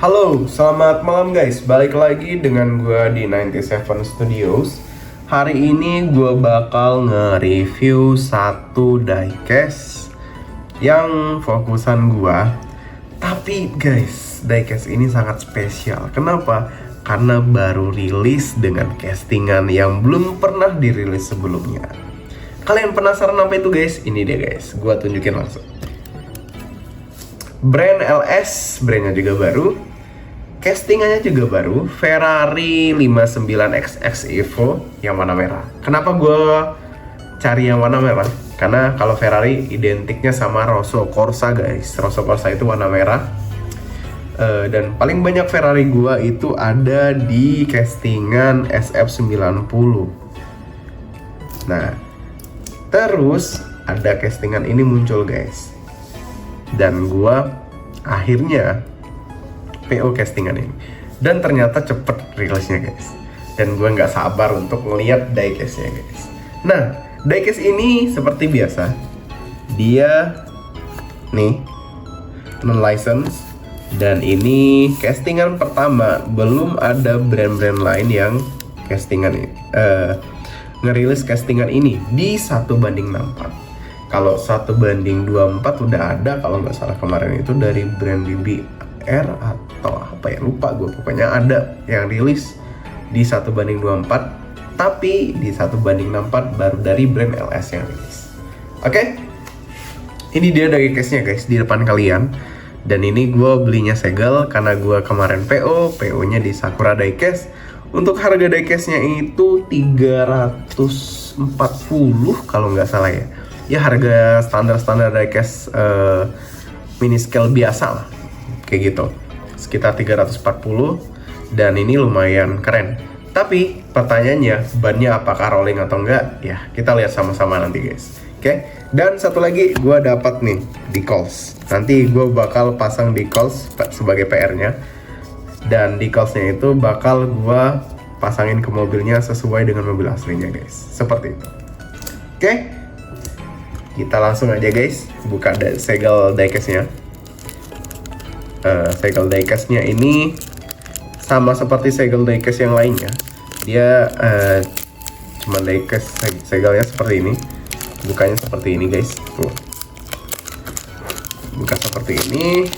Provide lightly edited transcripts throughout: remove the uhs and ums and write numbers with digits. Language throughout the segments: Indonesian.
Halo, selamat malam guys. Balik lagi dengan gue di 97 Studios. Hari ini gue bakal nge-review satu diecast yang fokusan gue. Tapi guys, diecast ini sangat spesial. Kenapa? Karena baru rilis dengan castingan yang belum pernah dirilis sebelumnya. Kalian penasaran apa itu guys? Ini dia guys, gue tunjukin langsung. Brand LS, brandnya juga baru, castingannya juga baru, Ferrari 59XX Evo yang warna merah. Kenapa gue cari yang warna merah? Karena kalau Ferrari identiknya sama Rosso Corsa guys. Rosso Corsa itu warna merah. Dan paling banyak Ferrari gue itu ada di castingan SF90. Nah, terus ada castingan ini muncul guys. Dan gua akhirnya PO castingan ini, dan ternyata cepet rilisnya guys, dan gua nggak sabar untuk ngeliat diecastnya guys. Nah, diecast ini seperti biasa, dia nih non license, dan ini castingan pertama. Belum ada brand-brand lain yang castingan ini ngerilis castingan ini di 1:64. Kalau 1:24 udah ada kalau nggak salah kemarin itu dari brand BBR atau apa ya, lupa gue. Pokoknya ada yang rilis di 1:24, tapi di 1:64 baru dari brand LS yang rilis. Oke, ini dia diecastnya guys di depan kalian. Dan ini gue belinya segel karena gue kemarin PO-nya di Sakura Diecast. Untuk harga diecastnya itu 340 kalau nggak salah ya. Ya harga standar diecast mini scale biasa lah, kayak gitu, sekitar 340. Dan ini lumayan keren. Tapi pertanyaannya, bannya apakah rolling atau enggak? Ya kita lihat sama-sama nanti guys. Oke. Dan satu lagi gue dapat nih decals. Nanti gue bakal pasang decals sebagai PR-nya. Dan decalsnya itu bakal gue pasangin ke mobilnya sesuai dengan mobil aslinya guys. Seperti itu. Oke. Kita langsung aja guys buka segel diecastnya. Segel diecastnya ini sama seperti segel diecast yang lainnya. Dia cuma diecast segelnya seperti ini. Bukanya seperti ini guys. Tuh. Buka seperti ini.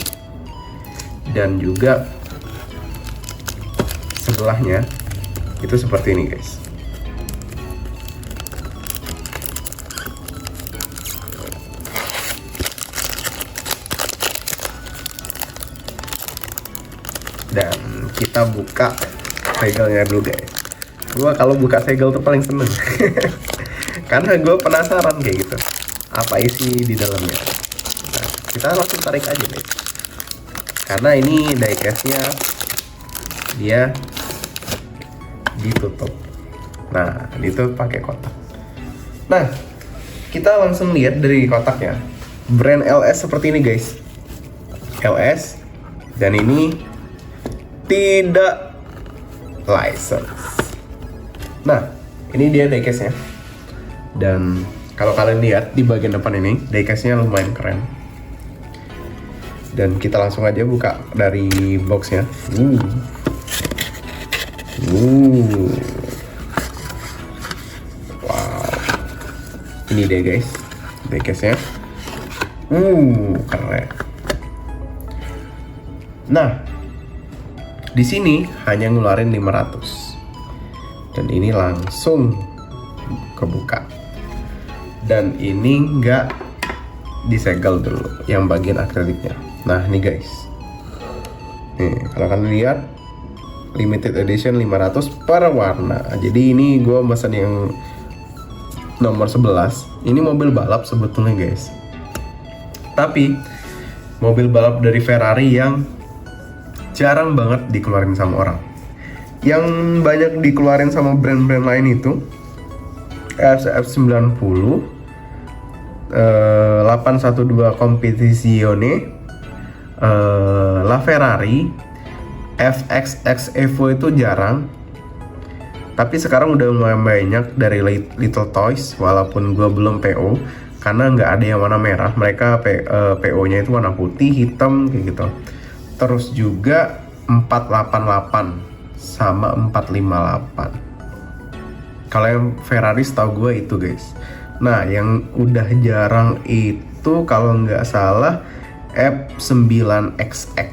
Dan juga sebelahnya itu seperti ini guys. Dan kita buka segelnya dulu guys. Gua kalau buka segel tuh paling seneng karena gue penasaran kayak gitu, apa isi di dalamnya. Nah, kita langsung tarik aja guys, karena ini diecastnya dia ditutup. Nah, ditutup pakai kotak. Nah, kita langsung lihat dari kotaknya. Brand LS seperti ini guys, LS, dan ini tidak license. Nah, ini dia diecastnya. Dan kalau kalian lihat di bagian depan ini, diecastnya lumayan keren. Dan kita langsung aja buka dari boxnya. Wow. Ini dia guys, diecastnya. Keren. Nah, di sini hanya ngeluarin 500. Dan ini langsung kebuka. Dan ini nggak disegel dulu yang bagian akriliknya. Nah, ini guys. Nih, kalau kalian lihat limited edition 500 per warna. Jadi ini gue mesen yang nomor 11. Ini mobil balap sebetulnya guys. Tapi mobil balap dari Ferrari yang jarang banget dikeluarin sama orang. Yang banyak dikeluarin sama brand-brand lain itu SF90, 812 Competizione, LaFerrari, FXX Evo itu jarang. Tapi sekarang udah lumayan banyak dari Little Toys, walaupun gue belum PO karena nggak ada yang warna merah. Mereka PO-nya itu warna putih, hitam kayak gitu. Terus juga 488 sama 458. Kalau yang Ferrari setahu gue itu guys. Nah yang udah jarang itu kalau nggak salah F9XX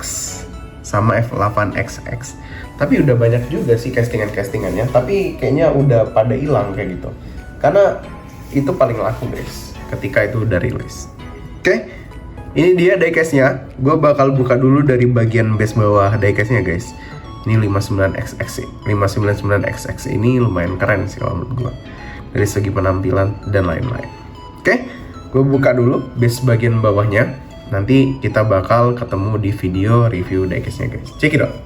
sama F8XX. Tapi udah banyak juga sih castingannya. Tapi kayaknya udah pada hilang kayak gitu. Karena itu paling laku guys ketika itu udah rilis. Oke, ini dia diecastnya. Gue bakal buka dulu dari bagian base bawah diecastnya guys. Ini 59XX. 599XX ini lumayan keren sih kalau menurut gue dari segi penampilan dan lain-lain. Oke, gue buka dulu base bagian bawahnya. Nanti kita bakal ketemu di video review diecastnya guys. Check it out.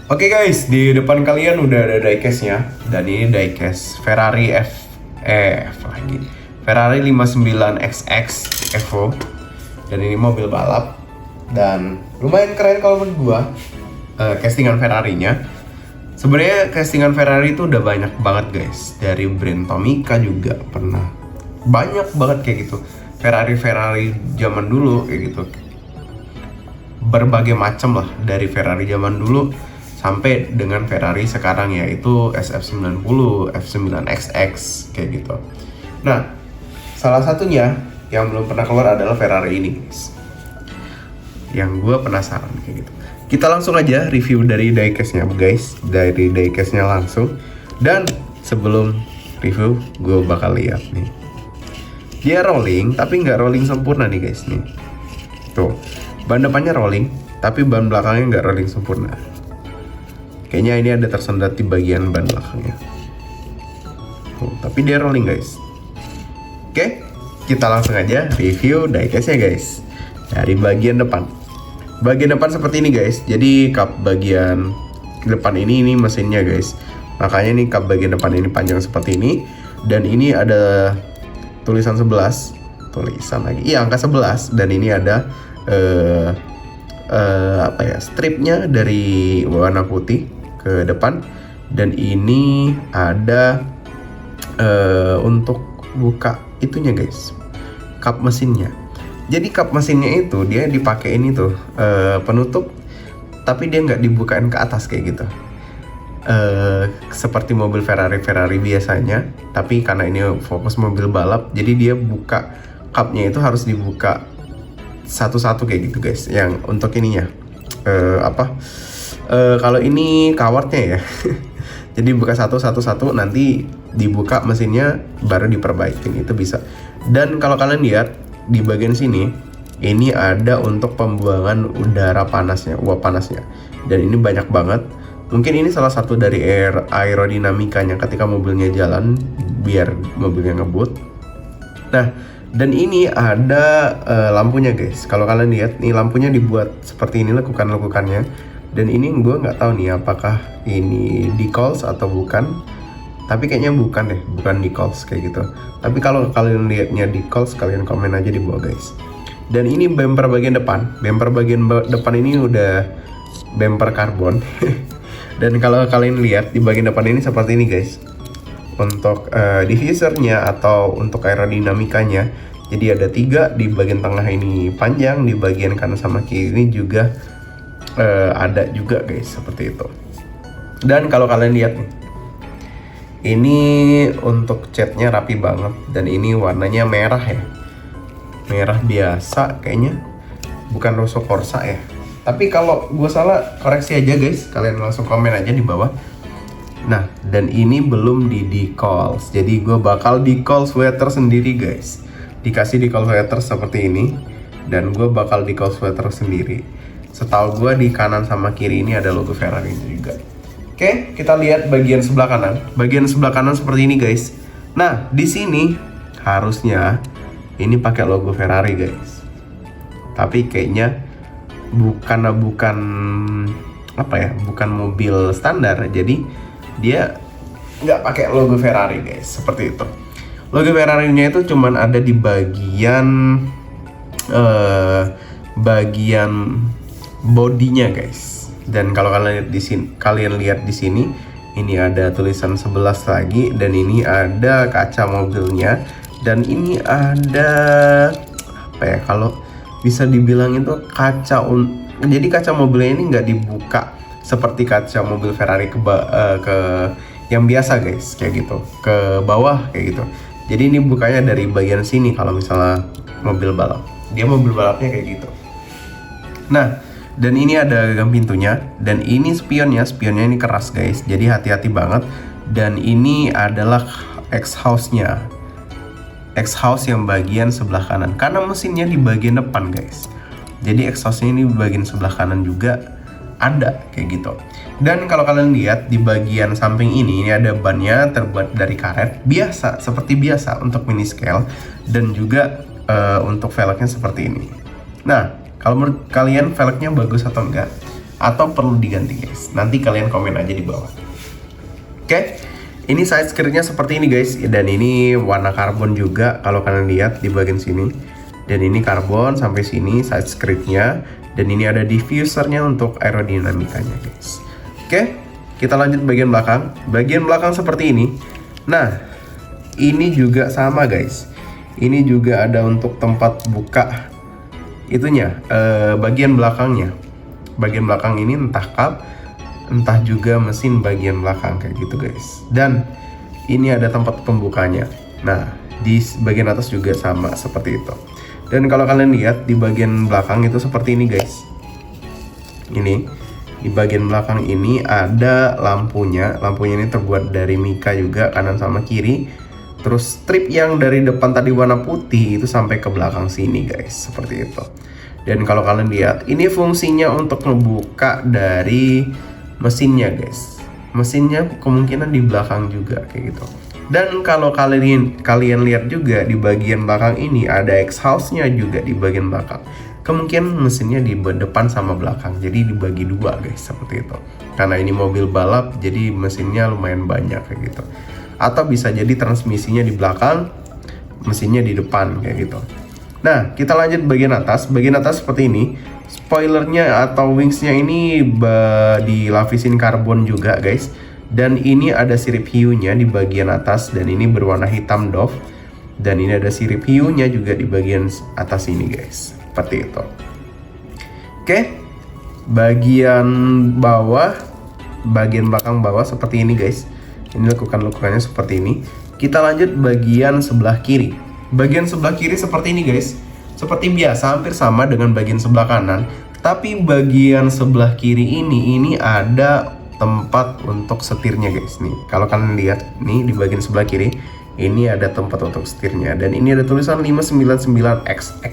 Oke guys, di depan kalian udah ada diecastnya. Dan ini diecast Ferrari Ferrari 59XX Evo. Dan ini mobil balap dan lumayan keren kalau menurut gua. Castingan Ferrarinya sebenarnya castingan Ferrari itu udah banyak banget guys, dari brand Tomica juga pernah, banyak banget kayak gitu. Ferrari zaman dulu kayak gitu, berbagai macam lah, dari Ferrari zaman dulu sampai dengan Ferrari sekarang yaitu SF90, F9XX kayak gitu. Nah, salah satunya yang belum pernah keluar adalah Ferrari ini guys, yang gue penasaran kayak gitu. Kita langsung aja review dari diecastnya guys, dari diecastnya langsung. Dan sebelum review gue bakal lihat nih, dia rolling tapi nggak rolling sempurna nih guys nih. Tuh, ban depannya rolling tapi ban belakangnya nggak rolling sempurna. Kayaknya ini ada tersendat di bagian ban belakangnya. Tuh, tapi dia rolling guys. Oke, kita langsung aja review diecastnya guys. Dari bagian depan. Bagian depan seperti ini guys. Jadi kap bagian depan ini mesinnya guys. Makanya nih kap bagian depan ini panjang seperti ini. Dan ini ada tulisan 11. Tulisan lagi. Iya, angka 11. Dan ini ada stripnya dari warna putih ke depan. Dan ini ada untuk buka itunya guys, kap mesinnya. Jadi kap mesinnya itu dia dipakein itu penutup, tapi dia nggak dibukain ke atas kayak gitu, seperti mobil Ferrari biasanya. Tapi karena ini fokus mobil balap, jadi dia buka kapnya itu harus dibuka satu-satu kayak gitu guys. Yang untuk ininya kalau ini kawatnya ya jadi buka satu, nanti dibuka mesinnya baru diperbaikin, itu bisa. Dan kalau kalian lihat di bagian sini, ini ada untuk pembuangan udara panasnya, uap panasnya. Dan ini banyak banget. Mungkin ini salah satu dari aerodinamikanya ketika mobilnya jalan, biar mobilnya ngebut. Nah, dan ini ada lampunya guys. Kalau kalian lihat, nih lampunya dibuat seperti ini lekukan-lekukannya. Dan ini gue nggak tahu nih apakah ini decals atau bukan. Tapi kayaknya bukan deh, bukan decals kayak gitu. Tapi kalau kalian lihatnya decals, kalian komen aja di bawah guys. Dan ini bumper bagian depan. Bumper bagian depan ini udah bumper karbon. Dan kalau kalian lihat di bagian depan ini seperti ini guys. Untuk diffusernya atau untuk aerodinamikanya, jadi ada 3, di bagian tengah ini panjang, di bagian kanan sama kiri ini juga ada juga guys, seperti itu. Dan kalau kalian lihat nih, ini untuk catnya rapi banget. Dan ini warnanya merah ya, merah biasa kayaknya, bukan rosso corsa ya. Tapi kalau gue salah koreksi aja guys, kalian langsung komen aja di bawah. Nah, dan ini belum di decals, jadi gue bakal decal sweater sendiri guys. Dikasih decal sweater seperti ini, dan gue bakal decal sweater sendiri. Setahu gue di kanan sama kiri ini ada logo Ferrari juga. Oke, kita lihat bagian sebelah kanan. Bagian sebelah kanan seperti ini guys. Nah, di sini harusnya ini pakai logo Ferrari guys. Tapi kayaknya bukan mobil standar. Jadi dia nggak pakai logo Ferrari guys, seperti itu. Logo Ferrari-nya itu cuman ada di bagian bodinya guys. Dan kalau kalian lihat di sini, ini ada tulisan 11 lagi, dan ini ada kaca mobilnya, dan ini ada kalau bisa dibilang itu jadi kaca mobilnya ini nggak dibuka seperti kaca mobil Ferrari ke yang biasa guys, kayak gitu, ke bawah kayak gitu. Jadi ini bukanya dari bagian sini kalau misalnya mobil balap. Dia mobil balapnya kayak gitu. Nah, dan ini ada gagang pintunya, dan ini spionnya ini keras guys. Jadi hati-hati banget. Dan ini adalah exhaust-nya. Exhaust yang bagian sebelah kanan. Karena mesinnya di bagian depan guys. Jadi exhaust-nya ini di bagian sebelah kanan juga ada kayak gitu. Dan kalau kalian lihat di bagian samping ini ada bannya terbuat dari karet biasa, seperti biasa untuk mini scale, dan juga untuk velgnya seperti ini. Nah, kalau menurut kalian velgnya bagus atau enggak, atau perlu diganti guys, nanti kalian komen aja di bawah. Oke, ini side skirtnya seperti ini guys, dan ini warna karbon juga kalau kalian lihat di bagian sini. Dan ini karbon sampai sini side skirtnya, dan ini ada diffusernya untuk aerodinamikanya guys. Oke, kita lanjut bagian belakang. Bagian belakang seperti ini. Nah, ini juga sama guys. Ini juga ada untuk tempat buka itunya, bagian belakangnya. Bagian belakang ini entah kap, entah juga mesin bagian belakang kayak gitu guys. Dan ini ada tempat pembukanya. Nah, di bagian atas juga sama seperti itu. Dan kalau kalian lihat di bagian belakang itu seperti ini guys. Ini di bagian belakang ini ada lampunya. Lampunya ini terbuat dari mika juga, kanan sama kiri. Terus strip yang dari depan tadi warna putih itu sampai ke belakang sini guys, seperti itu. Dan kalau kalian lihat, ini fungsinya untuk ngebuka dari mesinnya guys. Mesinnya kemungkinan di belakang juga kayak gitu. Dan kalau kalian lihat juga di bagian belakang ini ada exhaust-nya juga di bagian belakang. Kemungkinan mesinnya di depan sama belakang, jadi dibagi dua guys, seperti itu. Karena ini mobil balap, jadi mesinnya lumayan banyak kayak gitu. Atau bisa jadi transmisinya di belakang, mesinnya di depan kayak gitu. Nah, kita lanjut bagian atas. Bagian atas seperti ini. Spoilernya atau wingsnya ini dilapisin karbon juga guys. Dan ini ada sirip hiunya di bagian atas, dan ini berwarna hitam doff. Dan ini ada sirip hiunya juga di bagian atas ini guys, seperti itu. Oke, bagian bawah, bagian belakang bawah seperti ini guys. Ini lekukan-lekukannya seperti ini. Kita lanjut bagian sebelah kiri. Bagian sebelah kiri seperti ini guys. Seperti biasa, hampir sama dengan bagian sebelah kanan. Tapi bagian sebelah kiri ini ada tempat untuk setirnya guys. Nih, kalau kalian lihat nih di bagian sebelah kiri, ini ada tempat untuk setirnya. Dan ini ada tulisan 599XX.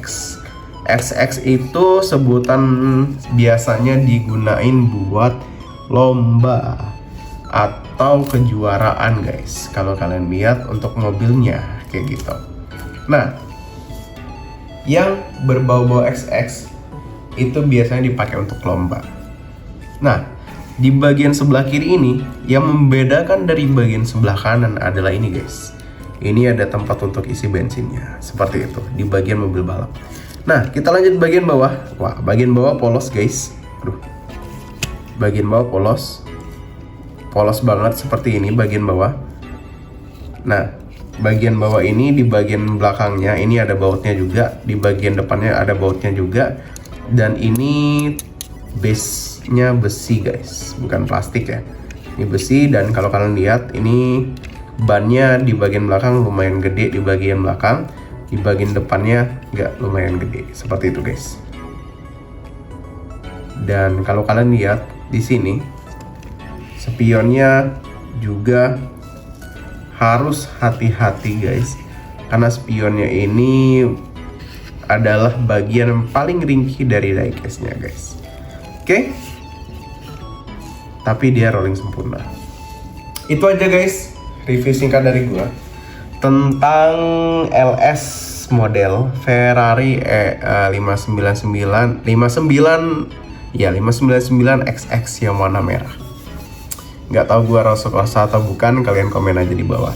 XX itu sebutan biasanya digunain buat lomba atau kejuaraan guys. Kalau kalian lihat untuk mobilnya kayak gitu. Nah, yang berbau-bau XX itu biasanya dipakai untuk lomba. Nah, di bagian sebelah kiri ini yang membedakan dari bagian sebelah kanan adalah ini guys. Ini ada tempat untuk isi bensinnya, seperti itu di bagian mobil balap. Nah, kita lanjut bagian bawah. Wah, bagian bawah polos guys. Aduh. Bagian bawah polos. Polos banget seperti ini bagian bawah. Nah, bagian bawah ini di bagian belakangnya ini ada bautnya juga, di bagian depannya ada bautnya juga, dan ini base-nya besi guys, bukan plastik ya. Ini besi, dan kalau kalian lihat ini bannya di bagian belakang lumayan gede di bagian belakang, di bagian depannya nggak lumayan gede, seperti itu guys. Dan kalau kalian lihat di sini spionnya juga harus hati-hati guys, karena spionnya ini adalah bagian yang paling ringkih dari diecast-nya guys. Oke, tapi dia rolling sempurna. Itu aja guys review singkat dari gua tentang LS model Ferrari 599 599XX yang warna merah. Nggak tahu gue rasa atau bukan, kalian komen aja di bawah.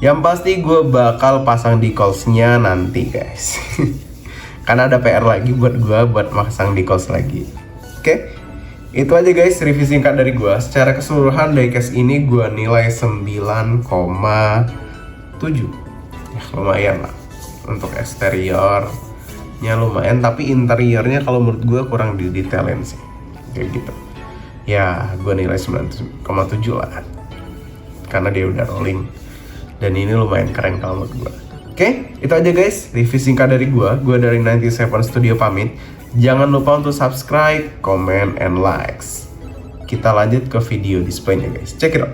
Yang pasti gue bakal pasang decals-nya nanti guys. Karena ada PR lagi buat gue buat pasang decals lagi. Oke, itu aja guys review singkat dari gue. Secara keseluruhan diecast ini gue nilai 9,7. Ya lumayan lah untuk eksterior, nya lumayan, tapi interiornya kalau menurut gue kurang didetailin sih, kayak gitu. Ya gue nilai 9,7 lah, karena dia udah rolling dan ini lumayan keren kalau menurut gue. Oke, itu aja guys review singkat dari gue dari 97 Studio pamit. Jangan lupa untuk subscribe, comment, and likes. Kita lanjut ke video displaynya guys, check it out.